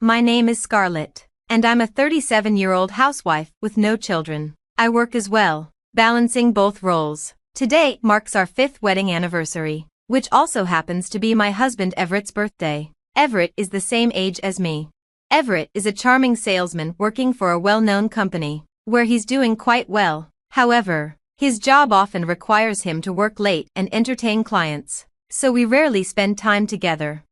My name is Scarlett, and I'm a 37-year-old housewife with no children. I work as well, balancing both roles. Today marks our 5th wedding anniversary, which also happens to be my husband Everett's birthday. Everett is the same age as me. Everett is a charming salesman working for a well-known company, where he's doing quite well. However, his job often requires him to work late and entertain clients, so we rarely spend time together.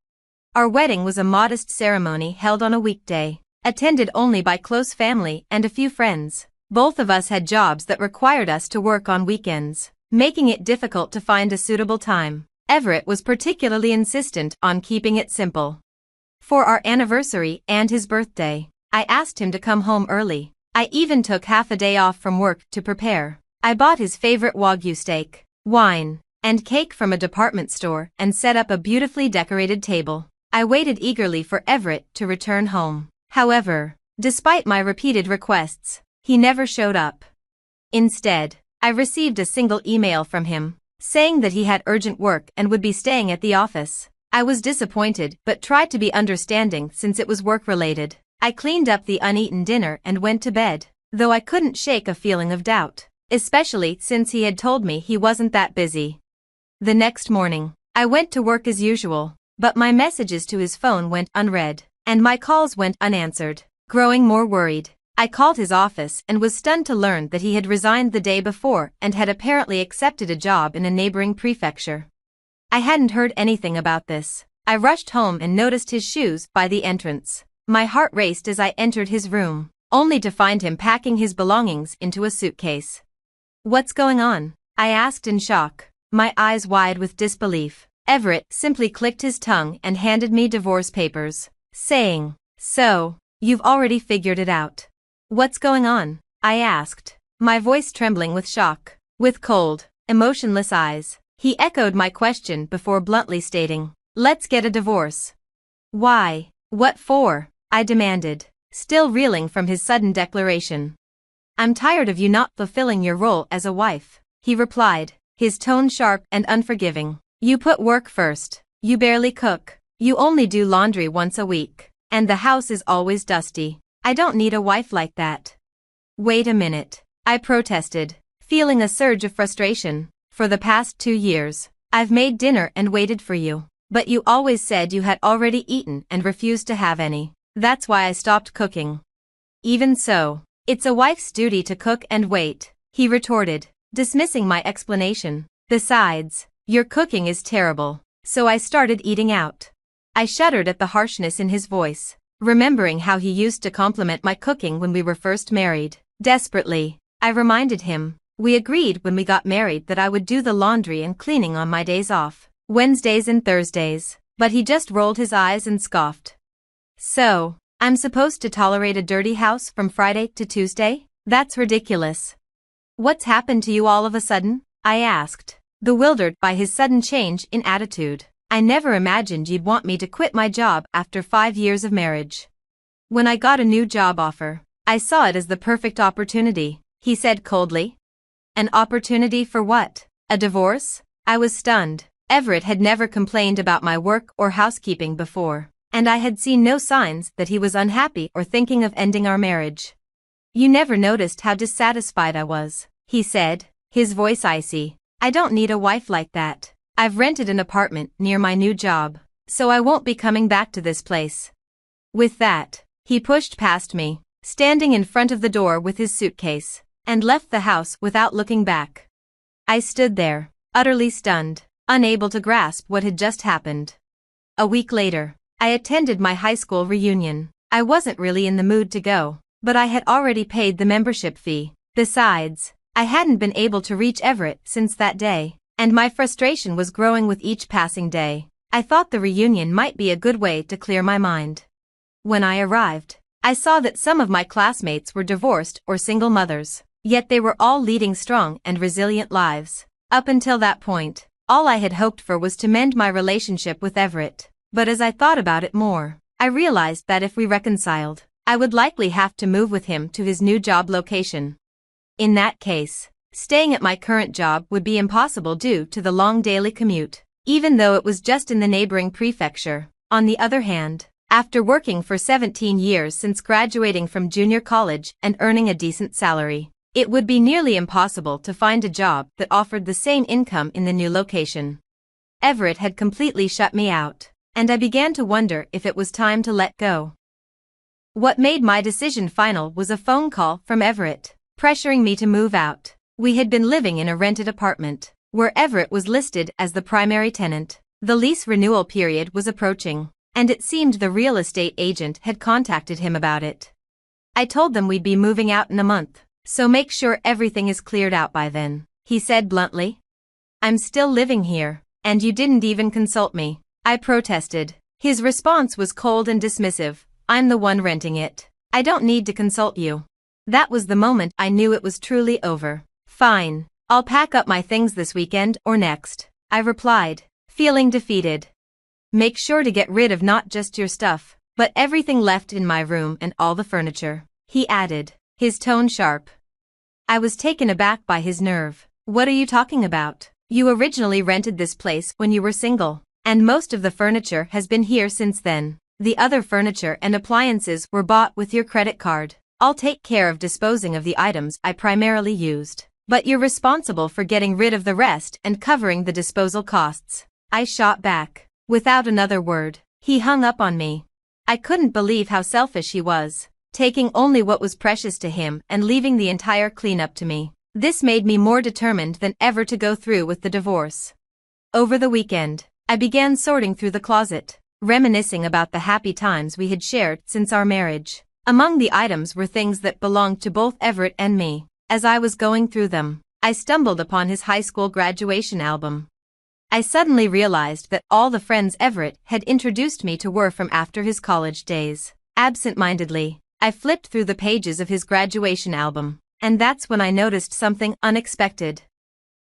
Our wedding was a modest ceremony held on a weekday, attended only by close family and a few friends. Both of us had jobs that required us to work on weekends, making it difficult to find a suitable time. Everett was particularly insistent on keeping it simple. For our anniversary and his birthday, I asked him to come home early. I even took half a day off from work to prepare. I bought his favorite Wagyu steak, wine, and cake from a department store and set up a beautifully decorated table. I waited eagerly for Everett to return home. However, despite my repeated requests, he never showed up. Instead, I received a single email from him, saying that he had urgent work and would be staying at the office. I was disappointed but tried to be understanding since it was work-related. I cleaned up the uneaten dinner and went to bed, though I couldn't shake a feeling of doubt, especially since he had told me he wasn't that busy. The next morning, I went to work as usual, but my messages to his phone went unread, and my calls went unanswered. Growing more worried, I called his office and was stunned to learn that he had resigned the day before and had apparently accepted a job in a neighboring prefecture. I hadn't heard anything about this. I rushed home and noticed his shoes by the entrance. My heart raced as I entered his room, only to find him packing his belongings into a suitcase. "What's going on?" I asked in shock, my eyes wide with disbelief. Everett simply clicked his tongue and handed me divorce papers, saying, "So, you've already figured it out. What's going on?" I asked, my voice trembling with shock. With cold, emotionless eyes, he echoed my question before bluntly stating, "Let's get a divorce." "Why? What for?" I demanded, still reeling from his sudden declaration. "I'm tired of you not fulfilling your role as a wife," he replied, his tone sharp and unforgiving. "You put work first. You barely cook. You only do laundry once a week. And the house is always dusty. I don't need a wife like that." "Wait a minute," I protested, feeling a surge of frustration. "For the past 2 years, I've made dinner and waited for you. But you always said you had already eaten and refused to have any. That's why I stopped cooking." "Even so, it's a wife's duty to cook and wait," he retorted, dismissing my explanation. "Besides, your cooking is terrible, so I started eating out." I shuddered at the harshness in his voice, remembering how he used to compliment my cooking when we were first married. Desperately, I reminded him, we agreed when we got married that I would do the laundry and cleaning on my days off, Wednesdays and Thursdays, but he just rolled his eyes and scoffed. "So, I'm supposed to tolerate a dirty house from Friday to Tuesday? That's ridiculous." "What's happened to you all of a sudden?" I asked, bewildered by his sudden change in attitude. "I never imagined you'd want me to quit my job after 5 years of marriage." "When I got a new job offer, I saw it as the perfect opportunity," he said coldly. "An opportunity for what? A divorce?" I was stunned. Everett had never complained about my work or housekeeping before, and I had seen no signs that he was unhappy or thinking of ending our marriage. "You never noticed how dissatisfied I was," he said, his voice icy. "I don't need a wife like that. I've rented an apartment near my new job, so I won't be coming back to this place." With that, he pushed past me, standing in front of the door with his suitcase, and left the house without looking back. I stood there, utterly stunned, unable to grasp what had just happened. A week later, I attended my high school reunion. I wasn't really in the mood to go, but I had already paid the membership fee. Besides, I hadn't been able to reach Everett since that day, and my frustration was growing with each passing day. I thought the reunion might be a good way to clear my mind. When I arrived, I saw that some of my classmates were divorced or single mothers, yet they were all leading strong and resilient lives. Up until that point, all I had hoped for was to mend my relationship with Everett. But as I thought about it more, I realized that if we reconciled, I would likely have to move with him to his new job location. In that case, staying at my current job would be impossible due to the long daily commute, even though it was just in the neighboring prefecture. On the other hand, After working for 17 years since graduating from junior college and earning a decent salary, it would be nearly impossible to find a job that offered the same income in the new location. Everett had completely shut me out, and I began to wonder if it was time to let go. What made my decision final was a phone call from Everett, pressuring me to move out. We had been living in a rented apartment, where Everett was listed as the primary tenant. The lease renewal period was approaching, and it seemed the real estate agent had contacted him about it. I told them we'd be moving out in a month, so make sure everything is cleared out by then, he said bluntly. I'm still living here, and you didn't even consult me, I protested. His response was cold and dismissive. I'm the one renting it. I don't need to consult you. That was the moment I knew it was truly over. Fine, I'll pack up my things this weekend or next, I replied, feeling defeated. Make sure to get rid of not just your stuff, but everything left in my room and all the furniture, he added, his tone sharp. I was taken aback by his nerve. What are you talking about? You originally rented this place when you were single, and most of the furniture has been here since then. The other furniture and appliances were bought with your credit card. I'll take care of disposing of the items I primarily used, but you're responsible for getting rid of the rest and covering the disposal costs. I shot back. Without another word, he hung up on me. I couldn't believe how selfish he was, taking only what was precious to him and leaving the entire cleanup to me. This made me more determined than ever to go through with the divorce. Over the weekend, I began sorting through the closet, reminiscing about the happy times we had shared since our marriage. Among the items were things that belonged to both Everett and me. As I was going through them, I stumbled upon his high school graduation album. I suddenly realized that all the friends Everett had introduced me to were from after his college days. Absent-mindedly, I flipped through the pages of his graduation album, and that's when I noticed something unexpected.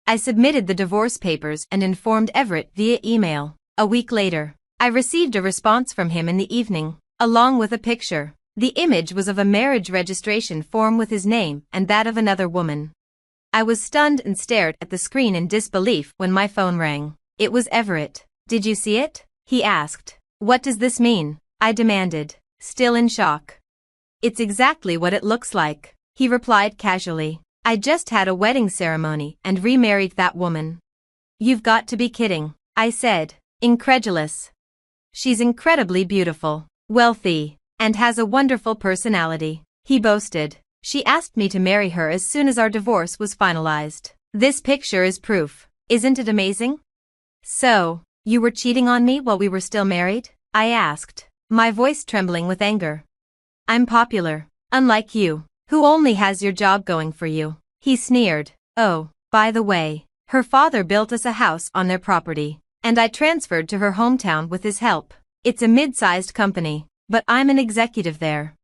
I submitted the divorce papers and informed Everett via email. A week later, I received a response from him in the evening, along with a picture. The image was of a marriage registration form with his name and that of another woman. I was stunned and stared at the screen in disbelief when my phone rang. It was Everett. Did you see it? He asked. What does this mean? I demanded, still in shock. It's exactly what it looks like, he replied casually. I just had a wedding ceremony and remarried that woman. You've got to be kidding, I said, incredulous. She's incredibly beautiful, wealthy, and has a wonderful personality, he boasted. She asked me to marry her as soon as our divorce was finalized. This picture is proof. Isn't it amazing? So, you were cheating on me while we were still married? I asked, my voice trembling with anger. I'm popular, unlike you, who only has your job going for you, he sneered. Oh, by the way, her father built us a house on their property, and I transferred to her hometown with his help. It's a mid-sized company, but I'm an executive there.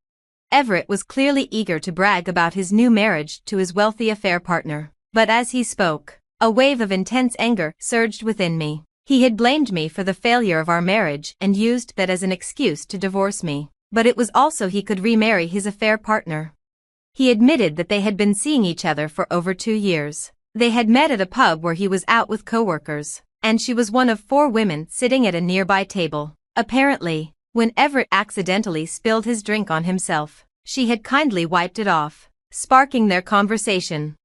Everett was clearly eager to brag about his new marriage to his wealthy affair partner, but as he spoke, a wave of intense anger surged within me. He had blamed me for the failure of our marriage and used that as an excuse to divorce me, but it was also he could remarry his affair partner. He admitted that they had been seeing each other for over 2 years. They had met at a pub where he was out with coworkers, and she was one of 4 women sitting at a nearby table. Apparently, when Everett accidentally spilled his drink on himself, she had kindly wiped it off, sparking their conversation.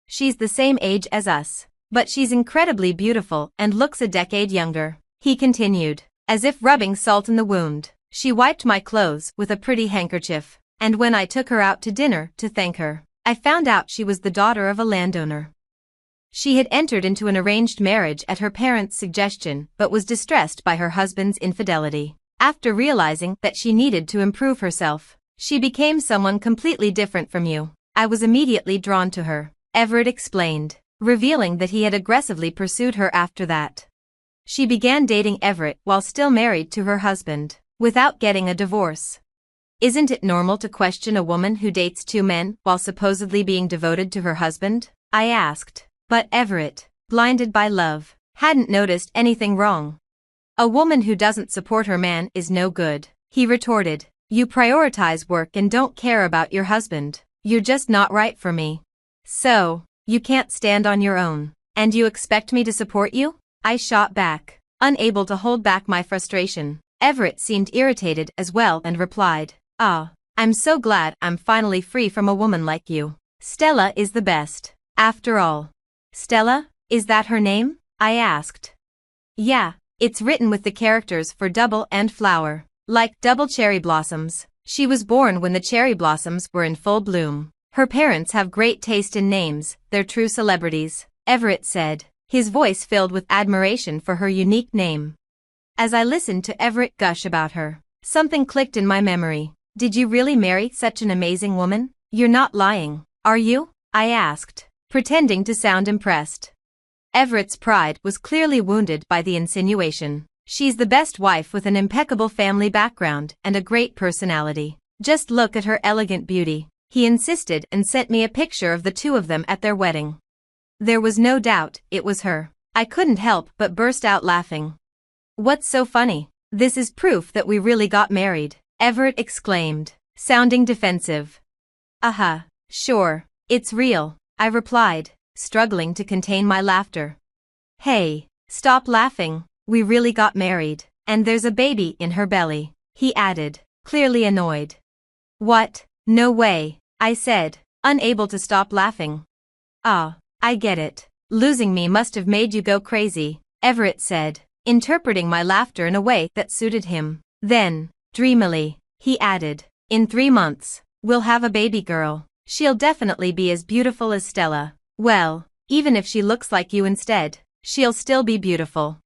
She's the same age as us, but she's incredibly beautiful and looks a decade younger, he continued, as if rubbing salt in the wound. She wiped my clothes with a pretty handkerchief, and when I took her out to dinner to thank her, I found out she was the daughter of a landowner. She had entered into an arranged marriage at her parents' suggestion but was distressed by her husband's infidelity. After realizing that she needed to improve herself, she became someone completely different from you. I was immediately drawn to her, Everett explained, revealing that he had aggressively pursued her after that. She began dating Everett while still married to her husband, without getting a divorce. Isn't it normal to question a woman who dates 2 men while supposedly being devoted to her husband? I asked. But Everett, blinded by love, hadn't noticed anything wrong. A woman who doesn't support her man is no good, he retorted. You prioritize work and don't care about your husband. You're just not right for me. So, you can't stand on your own, and you expect me to support you? I shot back, unable to hold back my frustration. Everett seemed irritated as well and replied, "Ah, I'm so glad I'm finally free from a woman like you. Stella is the best. After all." "Stella? Is that her name?" I asked. "Yeah, it's written with the characters for double and flower, like double cherry blossoms. She was born when the cherry blossoms were in full bloom. Her parents have great taste in names, they're true celebrities," Everett said, his voice filled with admiration for her unique name. As I listened to Everett gush about her, something clicked in my memory. "Did you really marry such an amazing woman? You're not lying, are you?" I asked, pretending to sound impressed. Everett's pride was clearly wounded by the insinuation. "She's the best wife with an impeccable family background and a great personality. Just look at her elegant beauty," he insisted and sent me a picture of the two of them at their wedding. There was no doubt it was her. I couldn't help but burst out laughing. "What's so funny? This is proof that we really got married," Everett exclaimed, sounding defensive. Sure, it's real," I replied, struggling to contain my laughter. "Hey, stop laughing, we really got married, and there's a baby in her belly," he added, clearly annoyed. "What? No way," I said, unable to stop laughing. "Ah, I get it. Losing me must have made you go crazy," Everett said, interpreting my laughter in a way that suited him. Then, dreamily, he added, "In 3 months, we'll have a baby girl. She'll definitely be as beautiful as Stella. Well, even if she looks like you instead, she'll still be beautiful."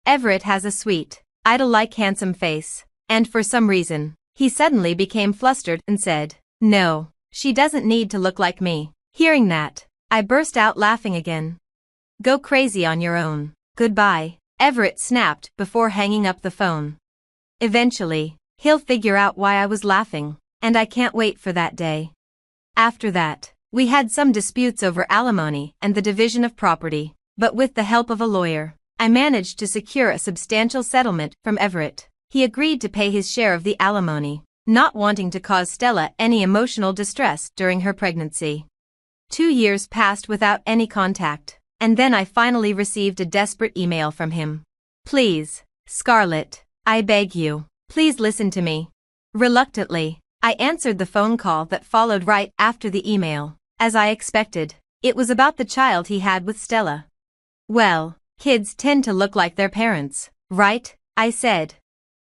Everett has a sweet, idol-like handsome face, and for some reason, he suddenly became flustered and said, "No, she doesn't need to look like me." Hearing that, I burst out laughing again. "Go crazy on your own. Goodbye," Everett snapped before hanging up the phone. Eventually, he'll figure out why I was laughing, and I can't wait for that day. After that, we had some disputes over alimony and the division of property, but with the help of a lawyer, I managed to secure a substantial settlement from Everett. He agreed to pay his share of the alimony, not wanting to cause Stella any emotional distress during her pregnancy. 2 years passed without any contact, and then I finally received a desperate email from him. "Please, Scarlett, I beg you, please listen to me." Reluctantly, I answered the phone call that followed right after the email. As I expected, it was about the child he had with Stella. "Well, kids tend to look like their parents, right?" I said.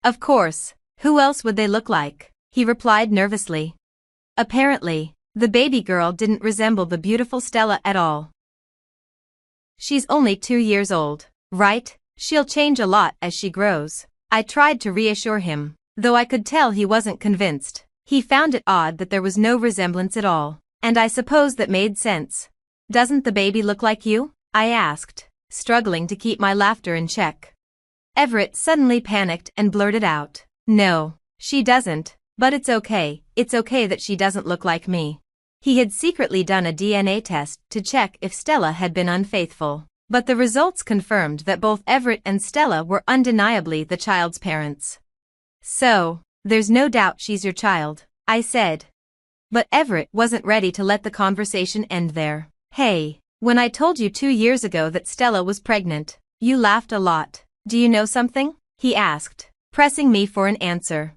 "Of course, who else would they look like?" he replied nervously. Apparently, the baby girl didn't resemble the beautiful Stella at all. "She's only 2 years old, right? She'll change a lot as she grows." I tried to reassure him, though I could tell he wasn't convinced. He found it odd that there was no resemblance at all, and I suppose that made sense. "Doesn't the baby look like you?" I asked, struggling to keep my laughter in check. Everett suddenly panicked and blurted out, "No, she doesn't, but it's okay that she doesn't look like me." He had secretly done a DNA test to check if Stella had been unfaithful, but the results confirmed that both Everett and Stella were undeniably the child's parents. "So, there's no doubt she's your child," I said. But Everett wasn't ready to let the conversation end there. "Hey, when I told you 2 years ago that Stella was pregnant, you laughed a lot. Do you know something?" he asked, pressing me for an answer.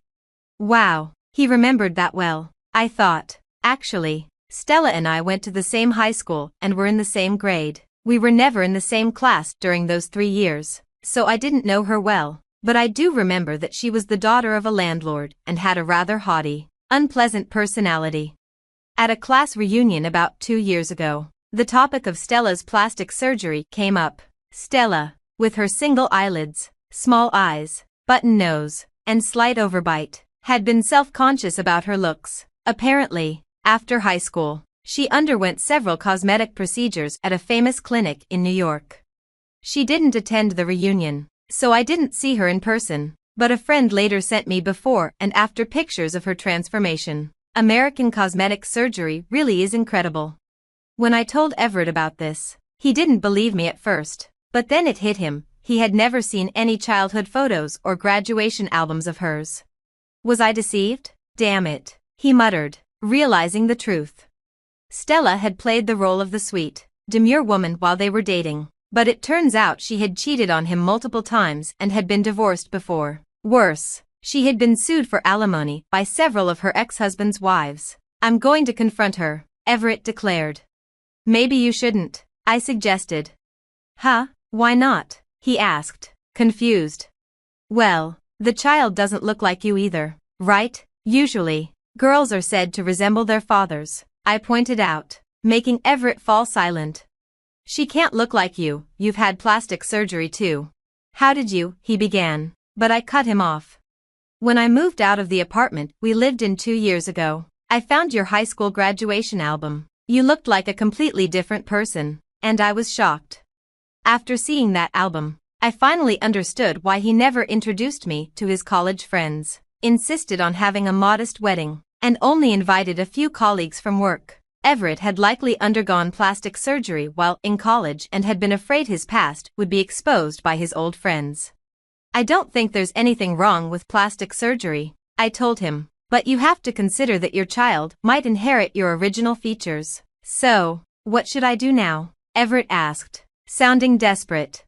Wow, he remembered that well, I thought. Actually, Stella and I went to the same high school and were in the same grade. We were never in the same class during those 3 years, so I didn't know her well, but I do remember that she was the daughter of a landlord and had a rather haughty, unpleasant personality. At a class reunion about 2 years ago, the topic of Stella's plastic surgery came up. Stella, with her single eyelids, small eyes, button nose, and slight overbite, had been self-conscious about her looks. Apparently, after high school, she underwent several cosmetic procedures at a famous clinic in New York. She didn't attend the reunion, so I didn't see her in person, but a friend later sent me before and after pictures of her transformation. American cosmetic surgery really is incredible. When I told Everett about this, he didn't believe me at first, but then it hit him. He had never seen any childhood photos or graduation albums of hers. Was I deceived? Damn it, he muttered, realizing the truth. Stella had played the role of the sweet, demure woman while they were dating, but it turns out she had cheated on him multiple times and had been divorced before. Worse, she had been sued for alimony by several of her ex-husband's wives. I'm going to confront her, Everett declared. Maybe you shouldn't, I suggested. Huh? Why not? He asked, confused. Well, the child doesn't look like you either, right? Usually, girls are said to resemble their fathers, I pointed out, making Everett fall silent. She can't look like you, you've had plastic surgery too. How did you? He began, but I cut him off. When I moved out of the apartment we lived in 2 years ago, I found your high school graduation album. You looked like a completely different person, and I was shocked. After seeing that album, I finally understood why he never introduced me to his college friends, insisted on having a modest wedding, and only invited a few colleagues from work. Everett had likely undergone plastic surgery while in college and had been afraid his past would be exposed by his old friends. I don't think there's anything wrong with plastic surgery, I told him, but you have to consider that your child might inherit your original features. So, what should I do now? Everett asked, sounding desperate.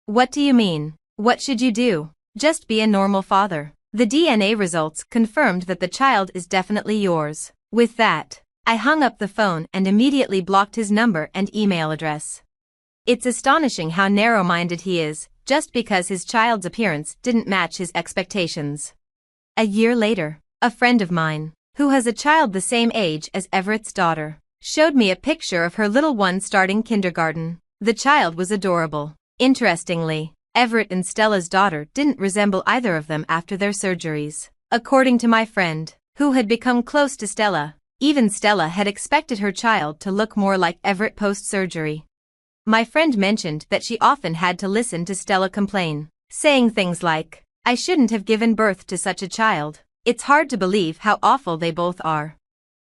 What do you mean? What should you do? Just be a normal father. The DNA results confirmed that the child is definitely yours. With that, I hung up the phone and immediately blocked his number and email address. It's astonishing how narrow-minded he is, just because his child's appearance didn't match his expectations. A year later, a friend of mine, who has a child the same age as Everett's daughter, showed me a picture of her little one starting kindergarten. The child was adorable. Interestingly, Everett and Stella's daughter didn't resemble either of them after their surgeries. According to my friend, who had become close to Stella, even Stella had expected her child to look more like Everett post-surgery. My friend mentioned that she often had to listen to Stella complain, saying things like, I shouldn't have given birth to such a child. It's hard to believe how awful they both are.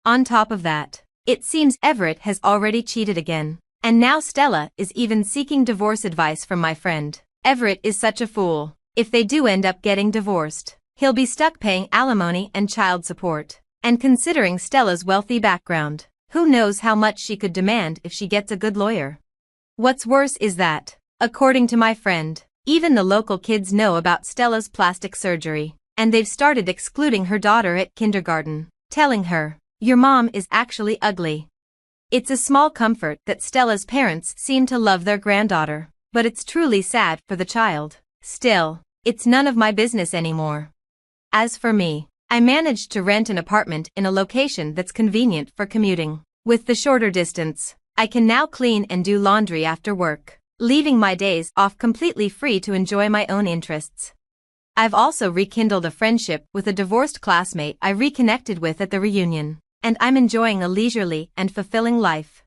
On top of that, it seems Everett has already cheated again, and now Stella is even seeking divorce advice from my friend. Everett is such a fool. If they do end up getting divorced, he'll be stuck paying alimony and child support. And considering Stella's wealthy background, who knows how much she could demand if she gets a good lawyer. What's worse is that, according to my friend, even the local kids know about Stella's plastic surgery, and they've started excluding her daughter at kindergarten, telling her, your mom is actually ugly. It's a small comfort that Stella's parents seem to love their granddaughter, but it's truly sad for the child. Still, it's none of my business anymore. As for me, I managed to rent an apartment in a location that's convenient for commuting. With the shorter distance, I can now clean and do laundry after work, leaving my days off completely free to enjoy my own interests. I've also rekindled a friendship with a divorced classmate I reconnected with at the reunion, and I'm enjoying a leisurely and fulfilling life.